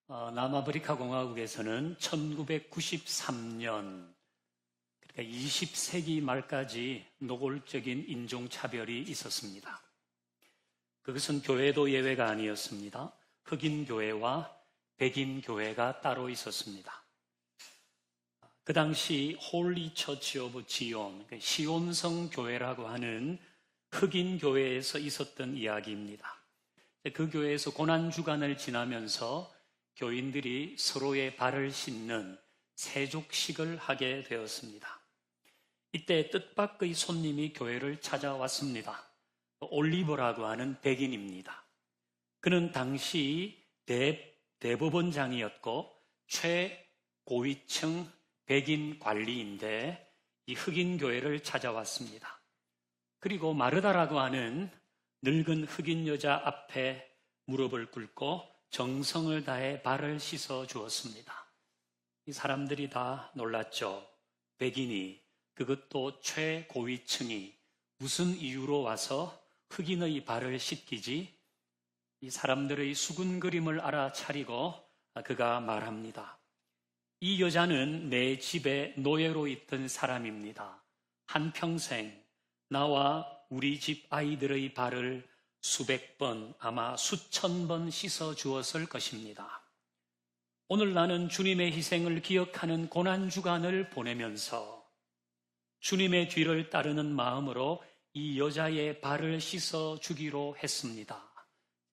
남아프리카 공화국에서는 1993년, 그러니까 20세기 말까지 노골적인 인종차별이 있었습니다. 그것은 교회도 예외가 아니었습니다. 흑인 교회와 백인 교회가 따로 있었습니다. 그 당시 홀리 처치 오브 지온, 시온성 교회라고 하는 흑인 교회에서 있었던 이야기입니다. 그 교회에서 고난주간을 지나면서 교인들이 서로의 발을 씻는 세족식을 하게 되었습니다. 이때 뜻밖의 손님이 교회를 찾아왔습니다. 올리버라고 하는 백인입니다. 그는 당시 대법원장이었고 최고위층 백인 관리인데 이 흑인 교회를 찾아왔습니다. 그리고 마르다라고 하는 늙은 흑인 여자 앞에 무릎을 꿇고 정성을 다해 발을 씻어 주었습니다. 이 사람들이 다 놀랐죠. 백인이, 그것도 최고위층이 무슨 이유로 와서 흑인의 발을 씻기지? 이 사람들의 수군거림을 알아차리고 그가 말합니다. 이 여자는 내 집에 노예로 있던 사람입니다. 한평생 나와 우리 집 아이들의 발을 수백 번, 아마 수천 번 씻어 주었을 것입니다. 오늘 나는 주님의 희생을 기억하는 고난주간을 보내면서 주님의 뒤를 따르는 마음으로 이 여자의 발을 씻어 주기로 했습니다.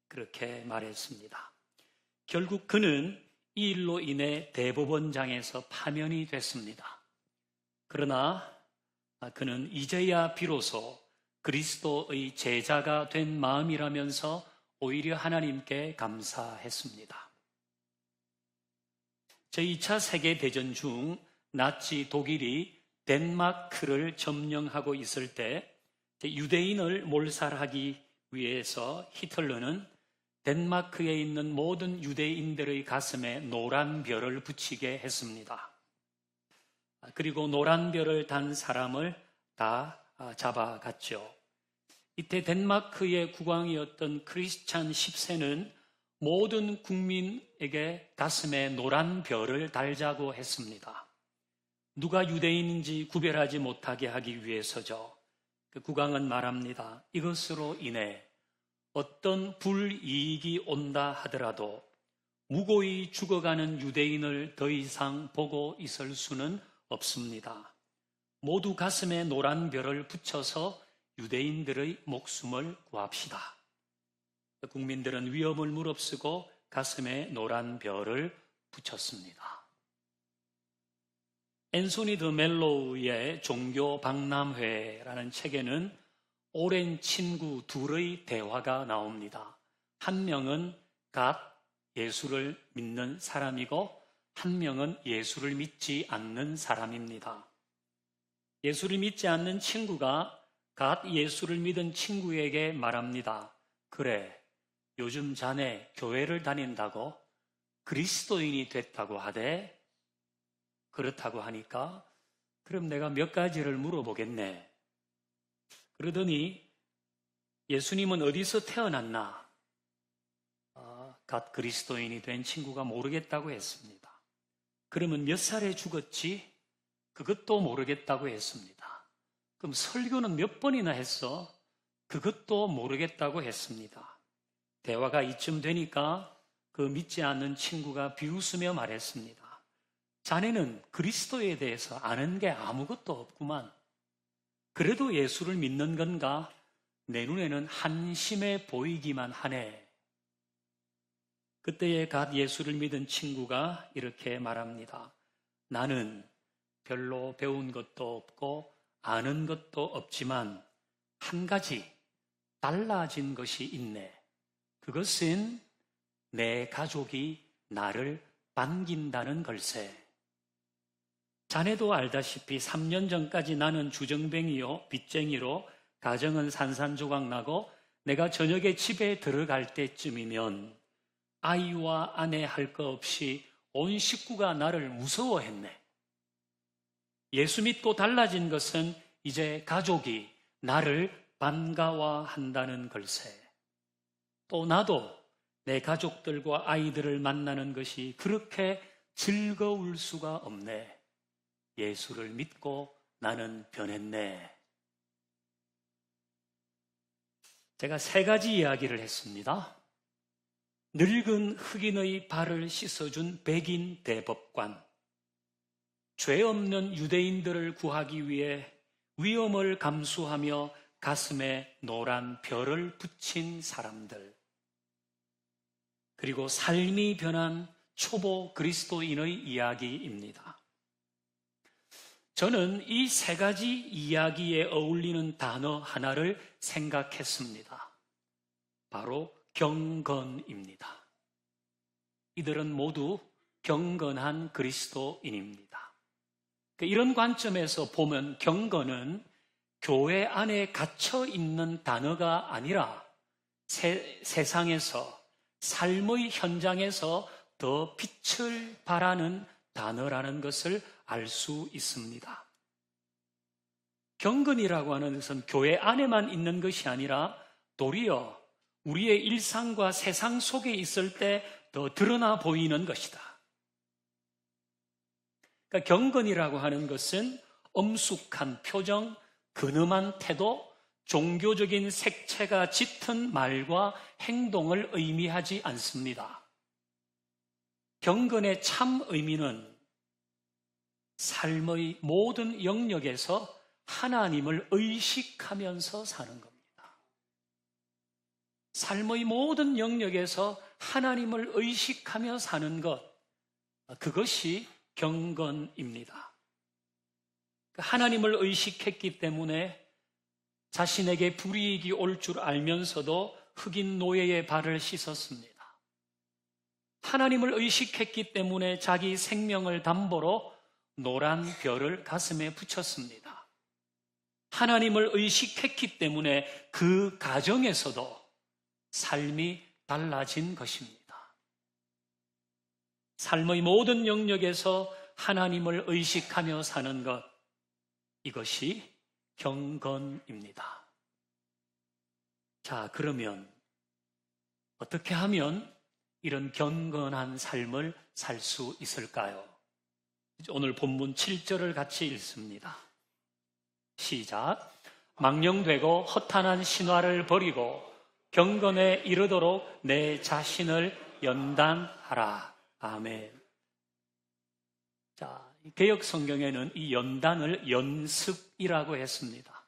그렇게 말했습니다. 결국 그는 이 일로 인해 대법원장에서 파면이 됐습니다. 그러나 그는 이제야 비로소 그리스도의 제자가 된 마음이라면서 오히려 하나님께 감사했습니다. 제2차 세계대전 중 나치 독일이 덴마크를 점령하고 있을 때 유대인을 몰살하기 위해서 히틀러는 덴마크에 있는 모든 유대인들의 가슴에 노란 별을 붙이게 했습니다. 그리고 노란 별을 단 사람을 다 잡아갔죠. 이때 덴마크의 국왕이었던 크리스찬 10세는 모든 국민에게 가슴에 노란 별을 달자고 했습니다. 누가 유대인인지 구별하지 못하게 하기 위해서죠. 그 국왕은 말합니다. 이것으로 인해 어떤 불이익이 온다 하더라도 무고히 죽어가는 유대인을 더 이상 보고 있을 수는 없습니다. 모두 가슴에 노란 별을 붙여서 유대인들의 목숨을 구합시다. 국민들은 위험을 무릅쓰고 가슴에 노란 별을 붙였습니다. 앤소니 드 멜로우의 종교 박람회라는 책에는 오랜 친구 둘의 대화가 나옵니다. 한 명은 갓 예수를 믿는 사람이고 한 명은 예수를 믿지 않는 사람입니다. 예수를 믿지 않는 친구가 갓 예수를 믿은 친구에게 말합니다. 그래, 요즘 자네 교회를 다닌다고 그리스도인이 됐다고 하대? 그렇다고 하니까 그럼 내가 몇 가지를 물어보겠네. 그러더니 예수님은 어디서 태어났나? 갓 그리스도인이 된 친구가 모르겠다고 했습니다. 그러면 몇 살에 죽었지? 그것도 모르겠다고 했습니다. 그럼 설교는 몇 번이나 했어? 그것도 모르겠다고 했습니다. 대화가 이쯤 되니까 그 믿지 않는 친구가 비웃으며 말했습니다. 자네는 그리스도에 대해서 아는 게 아무것도 없구만. 그래도 예수를 믿는 건가? 내 눈에는 한심해 보이기만 하네. 그때에 갓 예수를 믿은 친구가 이렇게 말합니다. 나는 별로 배운 것도 없고 아는 것도 없지만 한 가지 달라진 것이 있네. 그것은 내 가족이 나를 반긴다는 걸세. 자네도 알다시피 3년 전까지 나는 주정뱅이요 빚쟁이로 가정은 산산조각나고 내가 저녁에 집에 들어갈 때쯤이면 아이와 아내 할 거 없이 온 식구가 나를 무서워했네. 예수 믿고 달라진 것은 이제 가족이 나를 반가워한다는 걸세. 또 나도 내 가족들과 아이들을 만나는 것이 그렇게 즐거울 수가 없네. 예수를 믿고 나는 변했네. 제가 3가지 이야기를 했습니다. 늙은 흑인의 발을 씻어준 백인 대법관, 죄 없는 유대인들을 구하기 위해 위험을 감수하며 가슴에 노란 별을 붙인 사람들, 그리고 삶이 변한 초보 그리스도인의 이야기입니다. 저는 이 3가지 이야기에 어울리는 단어 하나를 생각했습니다. 바로 경건입니다. 이들은 모두 경건한 그리스도인입니다. 이런 관점에서 보면 경건은 교회 안에 갇혀 있는 단어가 아니라 세상에서, 삶의 현장에서 더 빛을 발하는 단어라는 것을 알 수 있습니다. 경건이라고 하는 것은 교회 안에만 있는 것이 아니라 도리어 우리의 일상과 세상 속에 있을 때 더 드러나 보이는 것이다. 그러니까 경건이라고 하는 것은 엄숙한 표정, 근엄한 태도, 종교적인 색채가 짙은 말과 행동을 의미하지 않습니다. 경건의 참 의미는 삶의 모든 영역에서 하나님을 의식하면서 사는 겁니다. 삶의 모든 영역에서 하나님을 의식하며 사는 것, 그것이 경건입니다. 하나님을 의식했기 때문에 자신에게 불이익이 올 줄 알면서도 흑인 노예의 발을 씻었습니다. 하나님을 의식했기 때문에 자기 생명을 담보로 노란 별을 가슴에 붙였습니다. 하나님을 의식했기 때문에 그 가정에서도 삶이 달라진 것입니다. 삶의 모든 영역에서 하나님을 의식하며 사는 것, 이것이 경건입니다. 자, 그러면 어떻게 하면 이런 경건한 삶을 살 수 있을까요? 오늘 본문 7절을 같이 읽습니다. 시작. 망령되고 허탄한 신화를 버리고 경건에 이르도록 내 자신을 연단하라. 아멘. 자, 개역 성경에는 이 연단을 연습이라고 했습니다.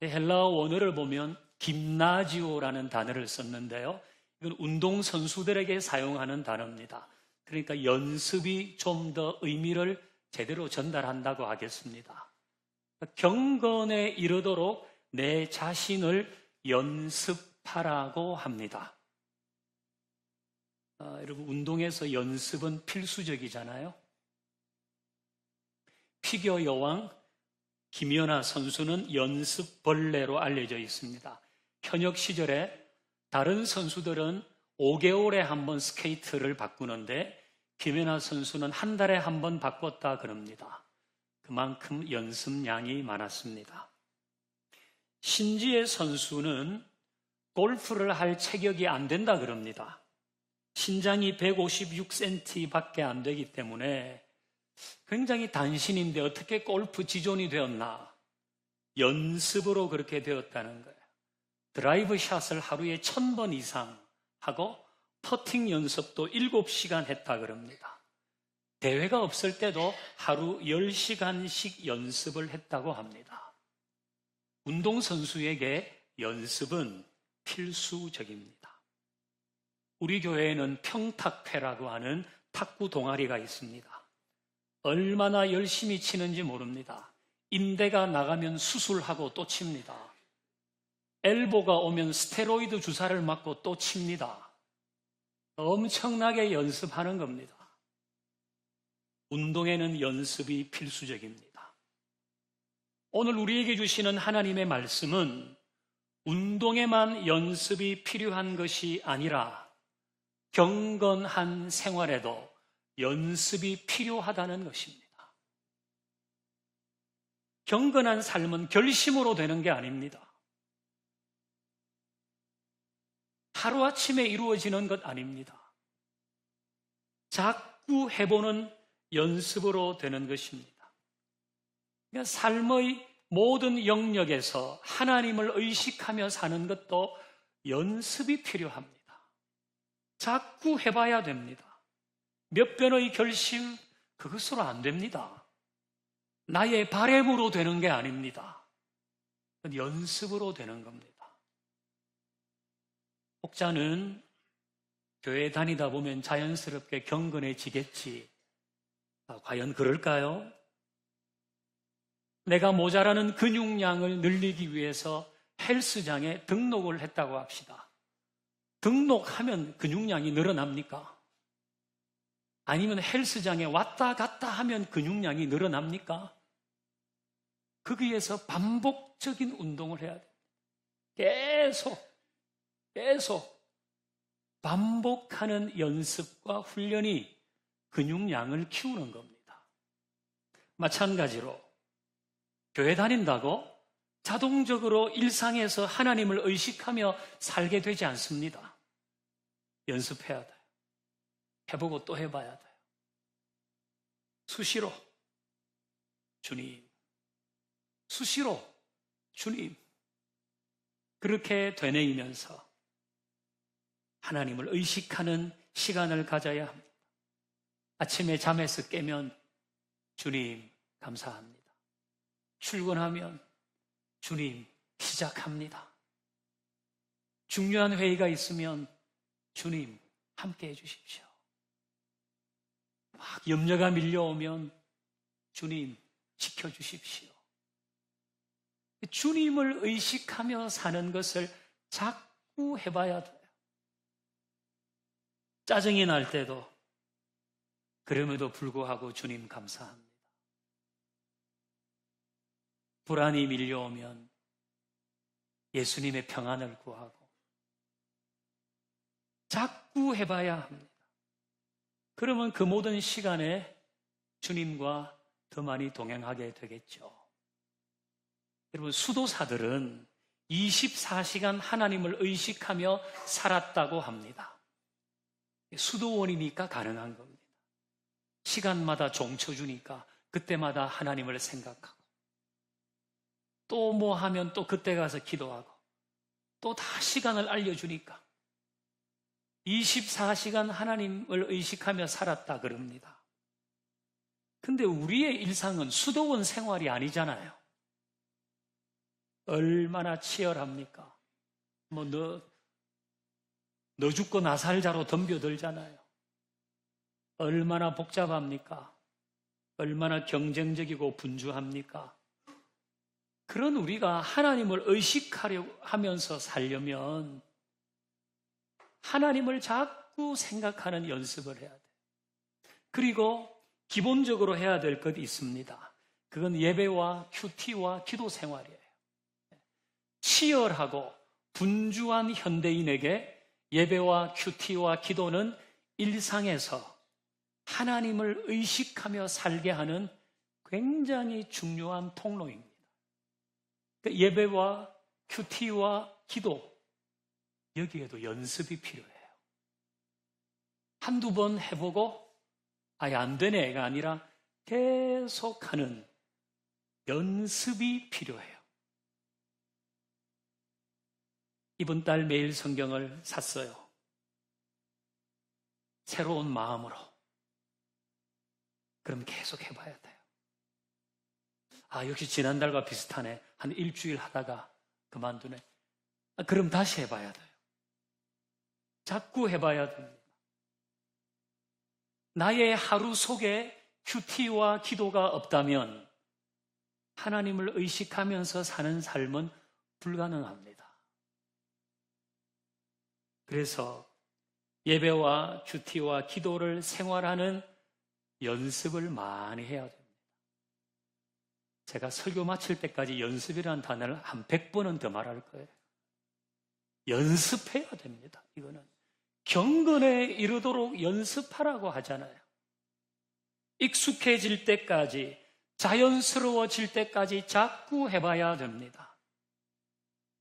헬라어 원어를 보면 김나지오라는 단어를 썼는데요. 이건 운동선수들에게 사용하는 단어입니다. 그러니까 연습이 좀 더 의미를 제대로 전달한다고 하겠습니다. 경건에 이르도록 내 자신을 연습하라고 합니다. 여러분, 운동에서 연습은 필수적이잖아요. 피겨 여왕 김연아 선수는 연습벌레로 알려져 있습니다. 현역 시절에 다른 선수들은 5개월에 한 번 스케이트를 바꾸는데 김연아 선수는 한 달에 한 번 바꿨다 그럽니다. 그만큼 연습량이 많았습니다. 신지혜 선수는 골프를 할 체격이 안 된다 그럽니다. 신장이 156cm 밖에 안 되기 때문에 굉장히 단신인데 어떻게 골프 지존이 되었나? 연습으로 그렇게 되었다는 거예요. 드라이브 샷을 하루에 1000번 이상 하고 퍼팅 연습도 7시간 했다 그럽니다. 대회가 없을 때도 하루 10시간씩 연습을 했다고 합니다. 운동선수에게 연습은 필수적입니다. 우리 교회에는 평탁회라고 하는 탁구 동아리가 있습니다. 얼마나 열심히 치는지 모릅니다. 인대가 나가면 수술하고 또 칩니다. 엘보가 오면 스테로이드 주사를 맞고 또 칩니다. 엄청나게 연습하는 겁니다. 운동에는 연습이 필수적입니다. 오늘 우리에게 주시는 하나님의 말씀은 운동에만 연습이 필요한 것이 아니라 경건한 생활에도 연습이 필요하다는 것입니다. 경건한 삶은 결심으로 되는 게 아닙니다. 하루아침에 이루어지는 것 아닙니다. 자꾸 해보는 연습으로 되는 것입니다. 그러니까 삶의 모든 영역에서 하나님을 의식하며 사는 것도 연습이 필요합니다. 자꾸 해봐야 됩니다. 몇 번의 결심, 그것으로 안 됩니다. 나의 바램으로 되는 게 아닙니다. 연습으로 되는 겁니다. 목자는 교회 다니다 보면 자연스럽게 경건해지겠지. 과연 그럴까요? 내가 모자라는 근육량을 늘리기 위해서 헬스장에 등록을 했다고 합시다. 등록하면 근육량이 늘어납니까? 아니면 헬스장에 왔다 갔다 하면 근육량이 늘어납니까? 거기에서 반복적인 운동을 해야 돼요. 계속 반복하는 연습과 훈련이 근육량을 키우는 겁니다. 마찬가지로 교회 다닌다고 자동적으로 일상에서 하나님을 의식하며 살게 되지 않습니다. 연습해야 돼요. 해보고 또 해봐야 돼요. 수시로 주님, 수시로 주님, 그렇게 되뇌이면서 하나님을 의식하는 시간을 가져야 합니다. 아침에 잠에서 깨면 주님 감사합니다. 출근하면 주님 시작합니다. 중요한 회의가 있으면 주님 함께 해주십시오. 막 염려가 밀려오면 주님 지켜주십시오. 주님을 의식하며 사는 것을 자꾸 해봐야 돼요. 짜증이 날 때도 그럼에도 불구하고 주님 감사합니다. 불안이 밀려오면 예수님의 평안을 구하고 자꾸 해봐야 합니다. 그러면 그 모든 시간에 주님과 더 많이 동행하게 되겠죠. 여러분, 수도사들은 24시간 하나님을 의식하며 살았다고 합니다. 수도원이니까 가능한 겁니다. 시간마다 종쳐 주니까 그때마다 하나님을 생각하고 또 뭐 하면 또 그때 가서 기도하고 또 다 시간을 알려주니까 24시간 하나님을 의식하며 살았다 그럽니다. 근데 우리의 일상은 수도원 생활이 아니잖아요. 얼마나 치열합니까? 뭐 너 죽고 나 살자로 덤벼들잖아요. 얼마나 복잡합니까? 얼마나 경쟁적이고 분주합니까? 그런 우리가 하나님을 의식하려 하면서 살려면 하나님을 자꾸 생각하는 연습을 해야 돼요. 그리고 기본적으로 해야 될 것이 있습니다. 그건 예배와 큐티와 기도 생활이에요. 치열하고 분주한 현대인에게 예배와 큐티와 기도는 일상에서 하나님을 의식하며 살게 하는 굉장히 중요한 통로입니다. 예배와 큐티와 기도, 여기에도 연습이 필요해요. 한두 번 해보고 아예 안 되네가 아니라 계속하는 연습이 필요해요. 이번 달 매일 성경을 샀어요. 새로운 마음으로. 그럼 계속 해봐야 돼요. 역시 지난달과 비슷하네. 한 일주일 하다가 그만두네. 그럼 다시 해봐야 돼요. 자꾸 해봐야 됩니다. 나의 하루 속에 큐티와 기도가 없다면 하나님을 의식하면서 사는 삶은 불가능합니다. 그래서 예배와 큐티와 기도를 생활하는 연습을 많이 해야 됩니다. 제가 설교 마칠 때까지 연습이라는 단어를 한 100번은 더 말할 거예요. 연습해야 됩니다. 이거는 경건에 이르도록 연습하라고 하잖아요. 익숙해질 때까지, 자연스러워질 때까지 자꾸 해봐야 됩니다.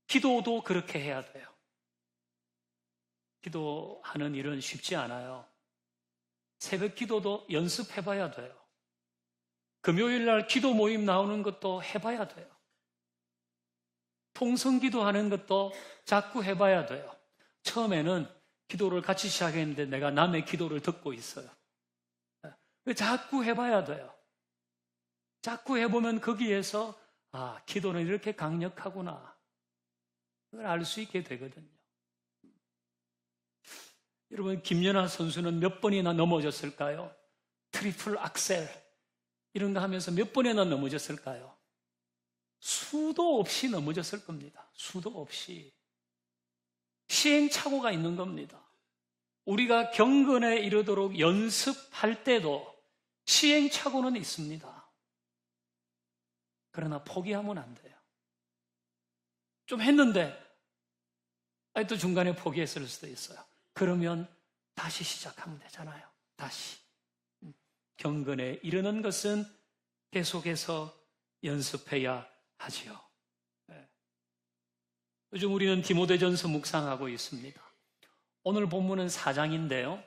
기도도 그렇게 해야 돼요. 기도하는 일은 쉽지 않아요. 새벽 기도도 연습해봐야 돼요. 금요일 날 기도 모임 나오는 것도 해봐야 돼요. 통성 기도하는 것도 자꾸 해봐야 돼요. 처음에는 기도를 같이 시작했는데 내가 남의 기도를 듣고 있어요. 자꾸 해봐야 돼요. 자꾸 해보면 거기에서 기도는 이렇게 강력하구나. 그걸 알 수 있게 되거든요. 여러분, 김연아 선수는 몇 번이나 넘어졌을까요? 트리플 악셀 이런 거 하면서 몇 번이나 넘어졌을까요? 수도 없이 넘어졌을 겁니다. 수도 없이. 시행착오가 있는 겁니다. 우리가 경건에 이르도록 연습할 때도 시행착오는 있습니다. 그러나 포기하면 안 돼요. 좀 했는데 또 중간에 포기했을 수도 있어요. 그러면 다시 시작하면 되잖아요. 다시. 경건에 이르는 것은 계속해서 연습해야 하지요. 요즘 우리는 디모데전서 묵상하고 있습니다. 오늘 본문은 4장인데요.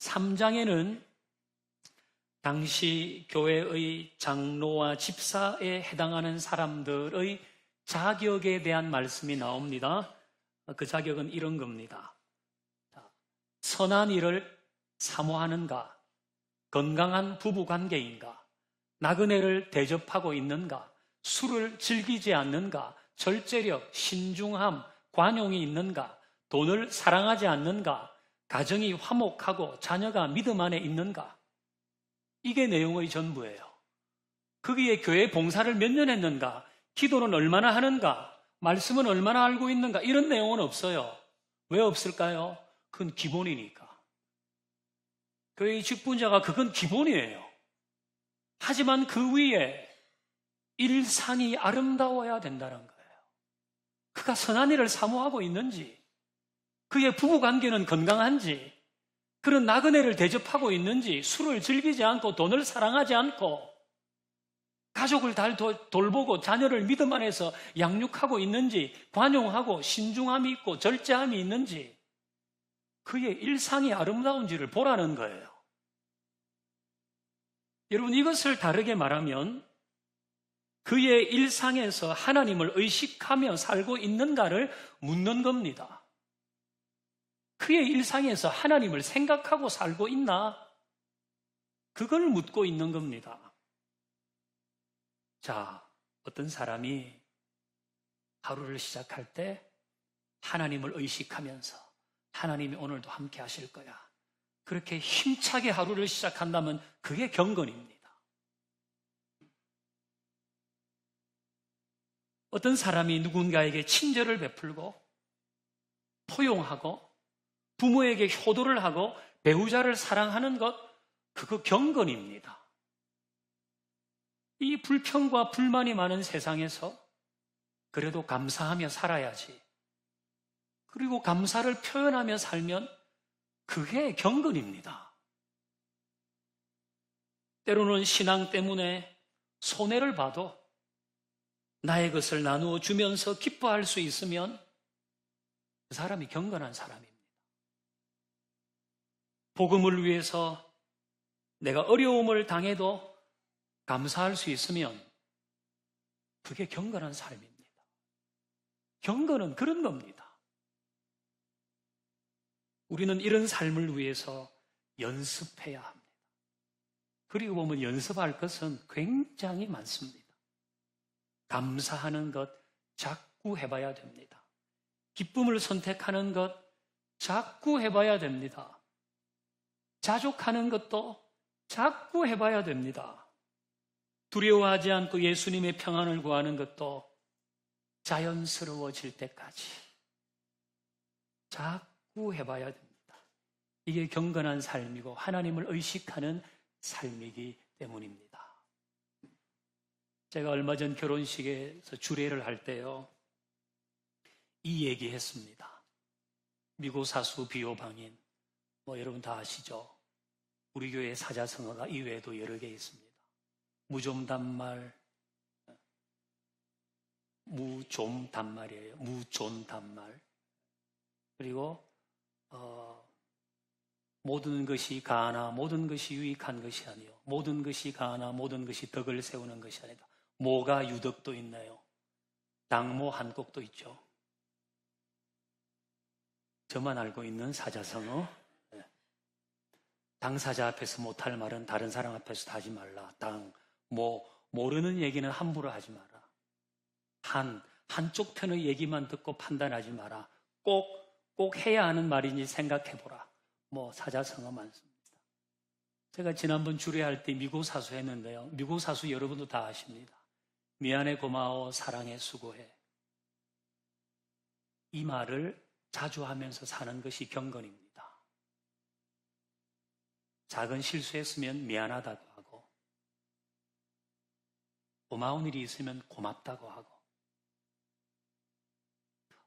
3장에는 당시 교회의 장로와 집사에 해당하는 사람들의 자격에 대한 말씀이 나옵니다. 그 자격은 이런 겁니다. 선한 일을 사모하는가? 건강한 부부관계인가? 나그네를 대접하고 있는가? 술을 즐기지 않는가? 절제력, 신중함, 관용이 있는가? 돈을 사랑하지 않는가? 가정이 화목하고 자녀가 믿음 안에 있는가? 이게 내용의 전부예요. 거기에 교회 봉사를 몇 년 했는가? 기도는 얼마나 하는가? 말씀은 얼마나 알고 있는가? 이런 내용은 없어요. 왜 없을까요? 그건 기본이니까. 교회의 직분자가 그건 기본이에요. 하지만 그 위에 일상이 아름다워야 된다는 거예요. 그가 선한 일을 사모하고 있는지, 그의 부부관계는 건강한지, 그런 나그네를 대접하고 있는지, 술을 즐기지 않고 돈을 사랑하지 않고 가족을 잘 돌보고 자녀를 믿음 안에서 양육하고 있는지, 관용하고 신중함이 있고 절제함이 있는지, 그의 일상이 아름다운지를 보라는 거예요. 여러분, 이것을 다르게 말하면 그의 일상에서 하나님을 의식하며 살고 있는가를 묻는 겁니다. 그의 일상에서 하나님을 생각하고 살고 있나? 그걸 묻고 있는 겁니다. 자, 어떤 사람이 하루를 시작할 때 하나님을 의식하면서 하나님이 오늘도 함께 하실 거야. 그렇게 힘차게 하루를 시작한다면 그게 경건입니다. 어떤 사람이 누군가에게 친절을 베풀고 포용하고 부모에게 효도를 하고 배우자를 사랑하는 것, 그거 경건입니다. 이 불평과 불만이 많은 세상에서 그래도 감사하며 살아야지. 그리고 감사를 표현하며 살면 그게 경건입니다. 때로는 신앙 때문에 손해를 봐도 나의 것을 나누어 주면서 기뻐할 수 있으면 그 사람이 경건한 사람입니다. 복음을 위해서 내가 어려움을 당해도 감사할 수 있으면 그게 경건한 삶입니다. 경건은 그런 겁니다. 우리는 이런 삶을 위해서 연습해야 합니다. 그리고 보면 연습할 것은 굉장히 많습니다. 감사하는 것 자꾸 해봐야 됩니다. 기쁨을 선택하는 것 자꾸 해봐야 됩니다. 자족하는 것도 자꾸 해봐야 됩니다. 두려워하지 않고 예수님의 평안을 구하는 것도 자연스러워질 때까지 자꾸 해봐야 됩니다. 이게 경건한 삶이고 하나님을 의식하는 삶이기 때문입니다. 제가 얼마 전 결혼식에서 주례를 할 때요, 이 얘기했습니다. 미고 사수 비호방인, 여러분 다 아시죠? 우리 교회 사자성어가 이외에도 여러 개 있습니다. 무좀단말, 무좀단말이에요. 무존단말. 그리고 모든 것이 가하나 모든 것이 유익한 것이 아니요 모든 것이 가하나 모든 것이 덕을 세우는 것이 아니다. 모가 유덕도 있네요. 당모 한곡도 있죠. 저만 알고 있는 사자성어. 당사자 앞에서 못할 말은 다른 사람 앞에서 하지 말라. 모르는 얘기는 함부로 하지 마라. 한쪽 편의 얘기만 듣고 판단하지 마라. 꼭 해야 하는 말인지 생각해보라. 사자성어 많습니다. 제가 지난번 주례할 때 미고사수 했는데요. 미고사수 여러분도 다 아십니다. 미안해, 고마워, 사랑해, 수고해. 이 말을 자주 하면서 사는 것이 경건입니다. 작은 실수했으면 미안하다고 하고, 고마운 일이 있으면 고맙다고 하고,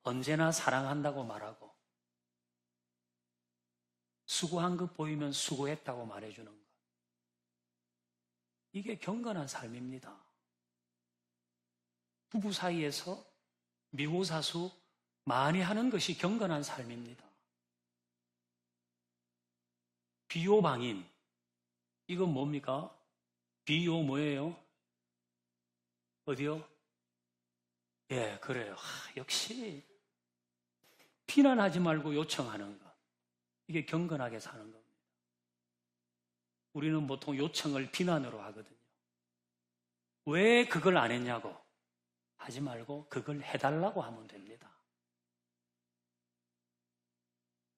언제나 사랑한다고 말하고, 수고한 것 보이면 수고했다고 말해주는 것. 이게 경건한 삶입니다. 부부 사이에서 미고사수 많이 하는 것이 경건한 삶입니다. 비호방임. 이건 뭡니까? 비호 뭐예요? 어디요? 예, 그래요. 역시 비난하지 말고 요청하는 것. 이게 경건하게 사는 겁니다. 우리는 보통 요청을 비난으로 하거든요. 왜 그걸 안 했냐고 하지 말고 그걸 해달라고 하면 됩니다.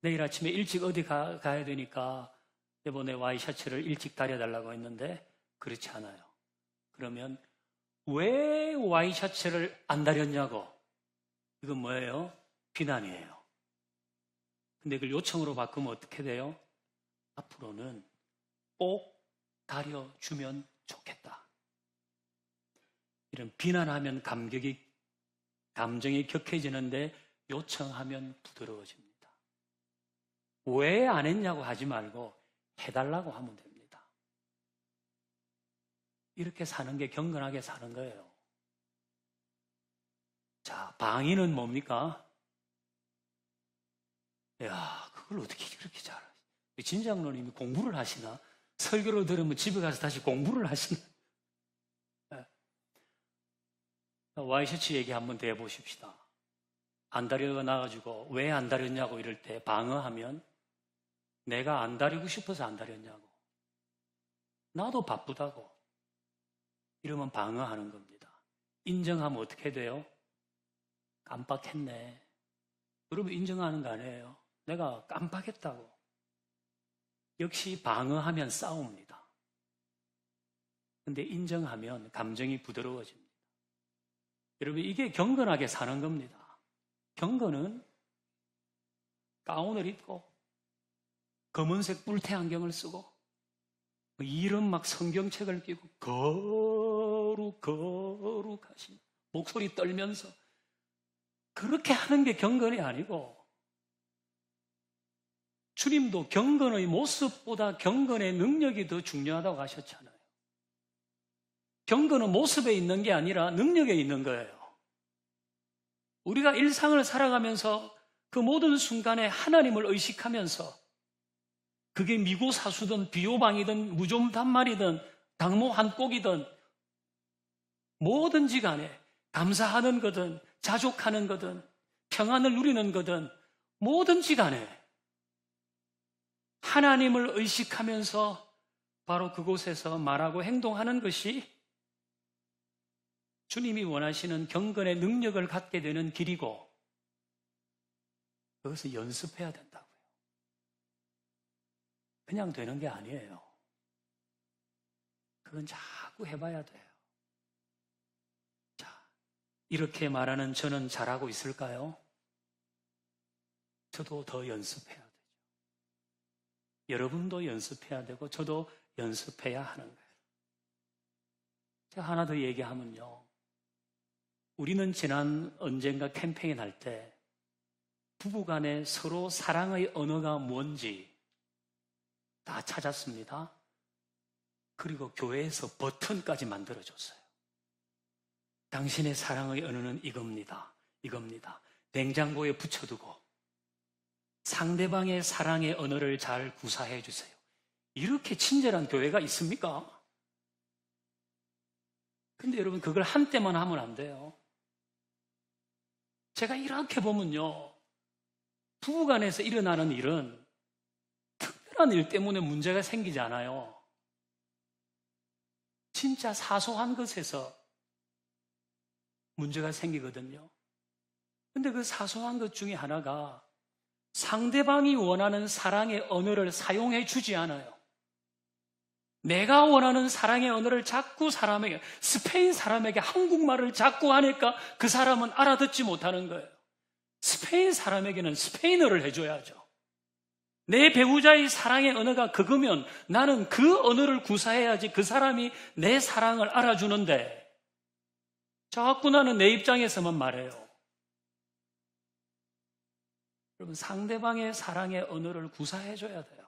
내일 아침에 일찍 어디 가야 되니까 이번에 와이셔츠를 일찍 다려달라고 했는데 그렇지 않아요. 그러면 왜 와이셔츠를 안 다렸냐고. 이건 뭐예요? 비난이에요. 근데 그걸 요청으로 바꾸면 어떻게 돼요? 앞으로는 꼭 다려주면 좋겠다. 이런 비난하면 감정이 격해지는데 요청하면 부드러워집니다. 왜 안 했냐고 하지 말고 해달라고 하면 됩니다. 이렇게 사는 게 경건하게 사는 거예요. 자, 방위는 뭡니까? 야, 그걸 어떻게 그렇게 잘하시? 진장로님이 공부를 하시나? 설교를 들으면 집에 가서 다시 공부를 하시나? 네. 와이셔츠 얘기 한번 더 해보십시다. 안 다려 나가지고 왜 안 다렸냐고 이럴 때 방어하면 내가 안 다리고 싶어서 안 다렸냐고. 나도 바쁘다고. 이러면 방어하는 겁니다. 인정하면 어떻게 돼요? 깜빡했네. 여러분 인정하는 거 아니에요? 내가 깜빡했다고. 역시 방어하면 싸웁니다. 근데 인정하면 감정이 부드러워집니다. 여러분 이게 경건하게 사는 겁니다. 경건은 가운을 입고 검은색 뿔테 안경을 쓰고 이름 막 성경책을 끼고 거룩하신 목소리 떨면서 그렇게 하는 게 경건이 아니고 주님도 경건의 모습보다 경건의 능력이 더 중요하다고 하셨잖아요. 경건은 모습에 있는 게 아니라 능력에 있는 거예요. 우리가 일상을 살아가면서 그 모든 순간에 하나님을 의식하면서 그게 미고사수든 비호방이든 무좀단말이든 당모 한곡이든 뭐든지 간에 감사하는 거든 자족하는 거든 평안을 누리는 거든 뭐든지 간에 하나님을 의식하면서 바로 그곳에서 말하고 행동하는 것이 주님이 원하시는 경건의 능력을 갖게 되는 길이고 그것을 연습해야 된다고요. 그냥 되는 게 아니에요. 그건 자꾸 해봐야 돼요. 자, 이렇게 말하는 저는 잘하고 있을까요? 저도 더 연습해야 되죠. 여러분도 연습해야 되고 저도 연습해야 하는 거예요. 제가 하나 더 얘기하면요. 우리는 지난 언젠가 캠페인 할 때 부부간에 서로 사랑의 언어가 뭔지 다 찾았습니다. 그리고 교회에서 버튼까지 만들어줬어요. 당신의 사랑의 언어는 이겁니다. 이겁니다. 냉장고에 붙여두고 상대방의 사랑의 언어를 잘 구사해 주세요. 이렇게 친절한 교회가 있습니까? 근데 여러분, 그걸 한때만 하면 안 돼요. 제가 이렇게 보면요, 부부간에서 일어나는 일은 특별한 일 때문에 문제가 생기지 않아요. 진짜 사소한 것에서 문제가 생기거든요. 근데 그 사소한 것 중에 하나가 상대방이 원하는 사랑의 언어를 사용해 주지 않아요. 내가 원하는 사랑의 언어를 자꾸 사람에게, 스페인 사람에게 한국말을 자꾸 하니까 그 사람은 알아듣지 못하는 거예요. 스페인 사람에게는 스페인어를 해줘야죠. 내 배우자의 사랑의 언어가 그거면 나는 그 언어를 구사해야지 그 사람이 내 사랑을 알아주는데 자꾸 나는 내 입장에서만 말해요. 여러분, 상대방의 사랑의 언어를 구사해줘야 돼요.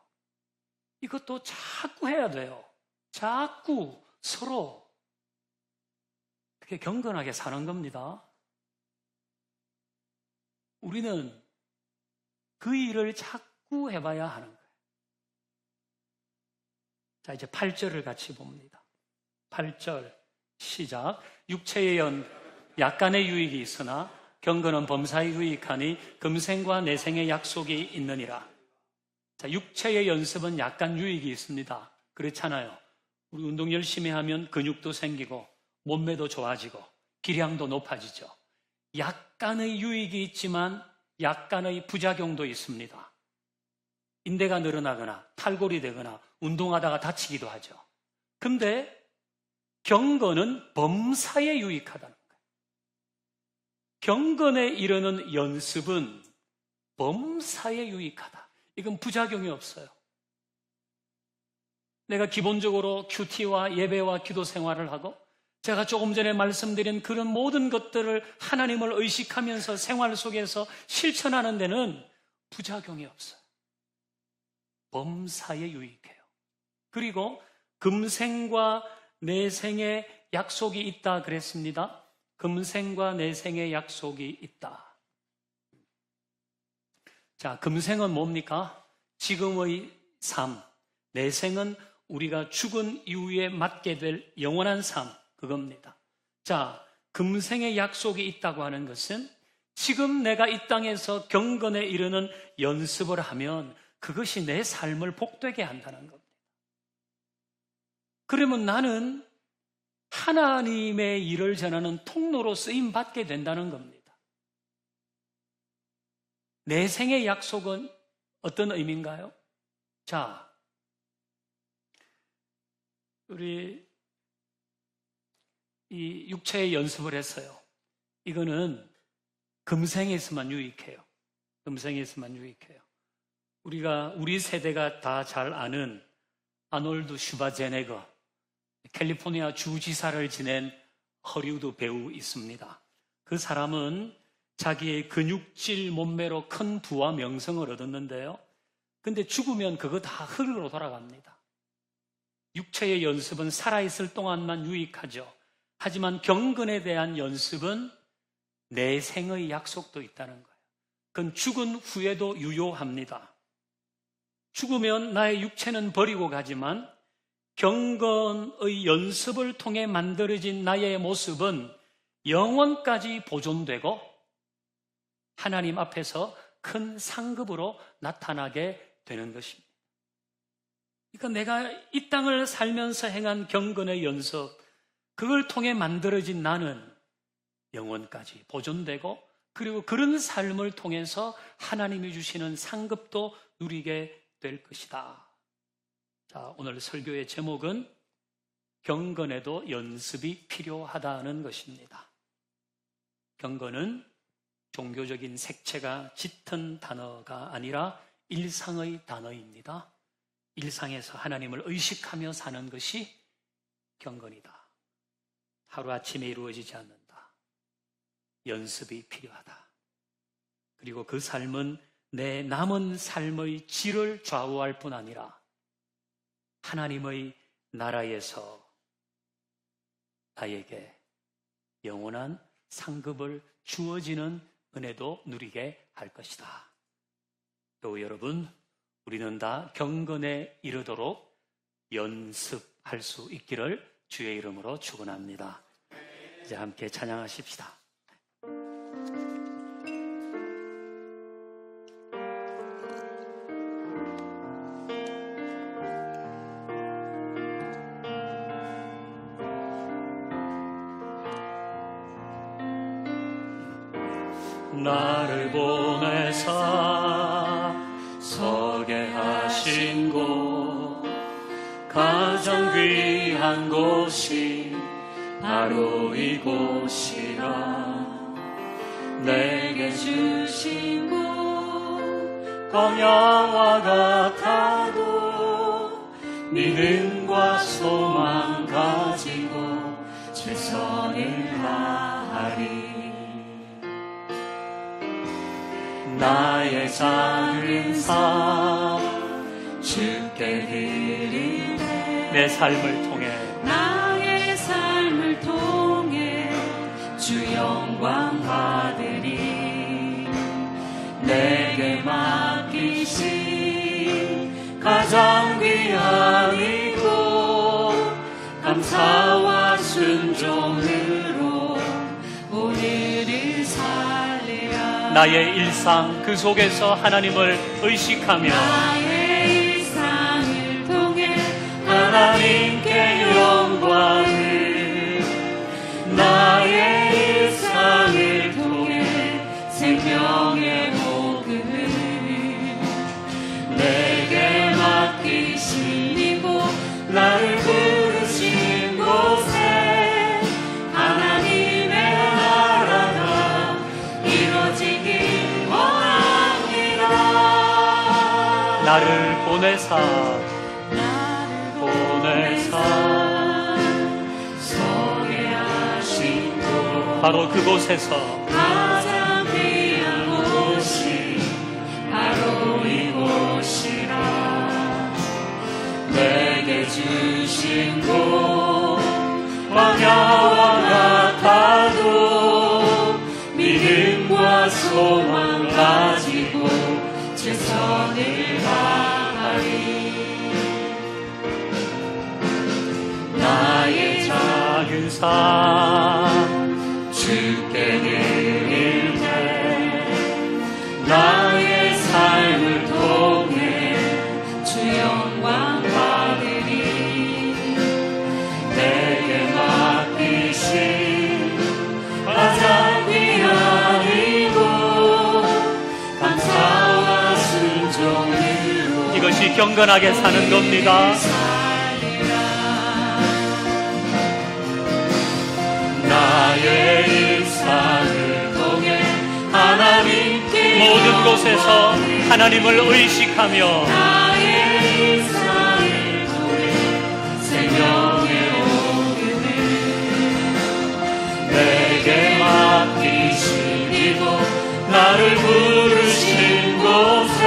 이것도 자꾸 해야 돼요. 자꾸 서로 그렇게 경건하게 사는 겁니다. 우리는 그 일을 자꾸 해봐야 하는 거예요. 자, 이제 8절을 같이 봅니다. 8절 시작. 육체의 연 약간의 유익이 있으나 경건은 범사에 유익하니 금생과 내생의 약속이 있느니라. 자, 육체의 연습은 약간 유익이 있습니다. 그렇잖아요. 우리 운동 열심히 하면 근육도 생기고 몸매도 좋아지고 기량도 높아지죠. 약간의 유익이 있지만 약간의 부작용도 있습니다. 인대가 늘어나거나 탈골이 되거나 운동하다가 다치기도 하죠. 근데 경건은 범사에 유익하다는 거예요. 경건에 이르는 연습은 범사에 유익하다. 이건 부작용이 없어요. 내가 기본적으로 큐티와 예배와 기도 생활을 하고 제가 조금 전에 말씀드린 그런 모든 것들을 하나님을 의식하면서 생활 속에서 실천하는 데는 부작용이 없어요. 범사에 유익해요. 그리고 금생과 내생의 약속이 있다 그랬습니다. 금생과 내생의 약속이 있다. 자, 금생은 뭡니까? 지금의 삶. 내생은 우리가 죽은 이후에 맞게 될 영원한 삶. 그겁니다. 자, 금생의 약속이 있다고 하는 것은 지금 내가 이 땅에서 경건에 이르는 연습을 하면 그것이 내 삶을 복되게 한다는 겁니다. 그러면 나는 하나님의 일을 전하는 통로로 쓰임 받게 된다는 겁니다. 내 생의 약속은 어떤 의미인가요? 자, 우리 이 육체의 연습을 했어요. 이거는 금생에서만 유익해요. 금생에서만 유익해요. 우리 세대가 다 잘 아는 아놀드 슈바제네거, 캘리포니아 주지사를 지낸 허리우드 배우 있습니다. 그 사람은 자기의 근육질 몸매로 큰 부와 명성을 얻었는데요. 근데 죽으면 그거 다 흙으로 돌아갑니다. 육체의 연습은 살아있을 동안만 유익하죠. 하지만 경건에 대한 연습은 내 생의 약속도 있다는 거예요. 그건 죽은 후에도 유효합니다. 죽으면 나의 육체는 버리고 가지만 경건의 연습을 통해 만들어진 나의 모습은 영원까지 보존되고 하나님 앞에서 큰 상급으로 나타나게 되는 것입니다. 그러니까 내가 이 땅을 살면서 행한 경건의 연습, 그걸 통해 만들어진 나는 영원까지 보존되고 그리고 그런 삶을 통해서 하나님이 주시는 상급도 누리게 될 것이다. 자, 오늘 설교의 제목은 경건에도 연습이 필요하다는 것입니다. 경건은 종교적인 색채가 짙은 단어가 아니라 일상의 단어입니다. 일상에서 하나님을 의식하며 사는 것이 경건이다. 하루아침에 이루어지지 않는다. 연습이 필요하다. 그리고 그 삶은 내 남은 삶의 질을 좌우할 뿐 아니라 하나님의 나라에서 나에게 영원한 상급을 주어지는 은혜도 누리게 할 것이다. 또 여러분, 우리는 다 경건에 이르도록 연습할 수 있기를 주의 이름으로 축원합니다. 이제 함께 찬양하십시다. 나를 보내사 서게 하신 곳, 가장 귀한 곳이 바로 이곳이라. 내게 주신 곳 광야와 같아도 믿음과 소망 가지고 최선을 다하리. 나의 작은 삶 주께 드리네. 내 삶을 통해, 나의 삶을 통해 주 영광 받으리. 내게 맡기신 가장 귀한 이곳, 감사와 순종으로 오늘을 살리라. 나의 일상 그 속에서 하나님을 의식하며, 나의 일상을 통해 하나님께 영광을, 나의 일상을 통해 생명의 복음을 내게 맡기신 이곳, 나를 부르신 곳에 하나님의 나라가 이루어지길 원합니다. 나를 보내사 서게 하신 곳, 바로 그곳에서 가장 귀한 곳이 바로 이곳이라. 내게 주신 곳 광야와 같아도 믿음과 소망 가지고 최선을 다하리. 나의 작은 삶 주께 드릴 때 나의 삶을 통해 주 영광 받으리. 내게 맡기신 가장 귀한 이곳, 감사와 순종으로 이것이 경건하게 사는 겁니다. 나의 일상을 통해 하나님께 모든 곳에서 하나님을 의식하며, 나의 일상을 통해 생명의 복음을 내게 맡기신 이곳, 나를 부르신 곳에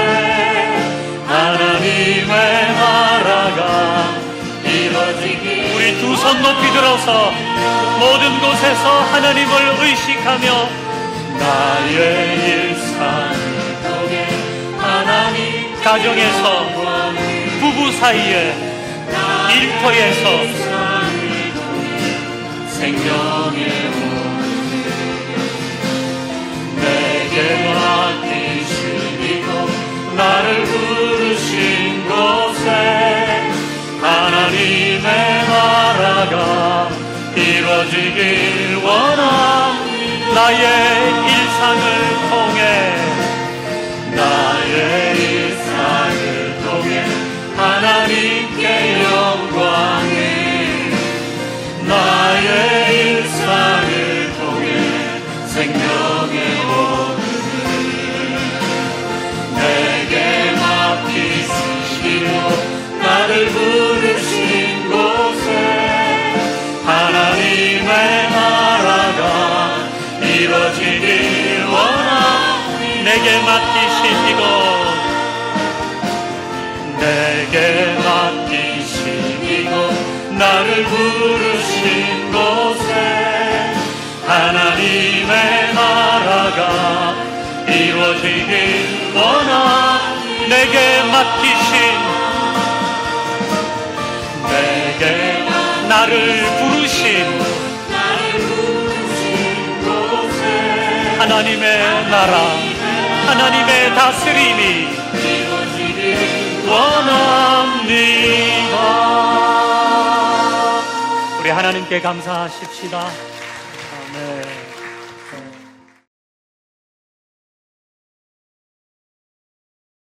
하나님의 나라가 이루어지길. 우리 두 손 높이 들어서 모든 곳에서 하나님을 의식하며, 나의 일상을 통해 하나님 가정에서, 부부 사이에, 일터에서 생명의 복음을 내게 맡기신 이곳, 나를 부르신 곳에 하나님의 나라가 이루어지길 원합니다. 나의 일상을 통해, 나의 일상을 통해 하나님께 영광을, 나의 일상을 통해 생명의 복음을 내게 맡기시고 나를 부르신 곳에 하나님의 나라가 이루어지길 원합니다. 내게 맡기신 이곳, 내게 맡기신 이곳, 나를 부르신 곳에 하나님의 나라가 이루어지길 원합니다. 내게 맡기신 나를 부르신 하나님의 나라, 하나님의 다스림이 원합니다. 우리 하나님께 감사하십시다. 아멘.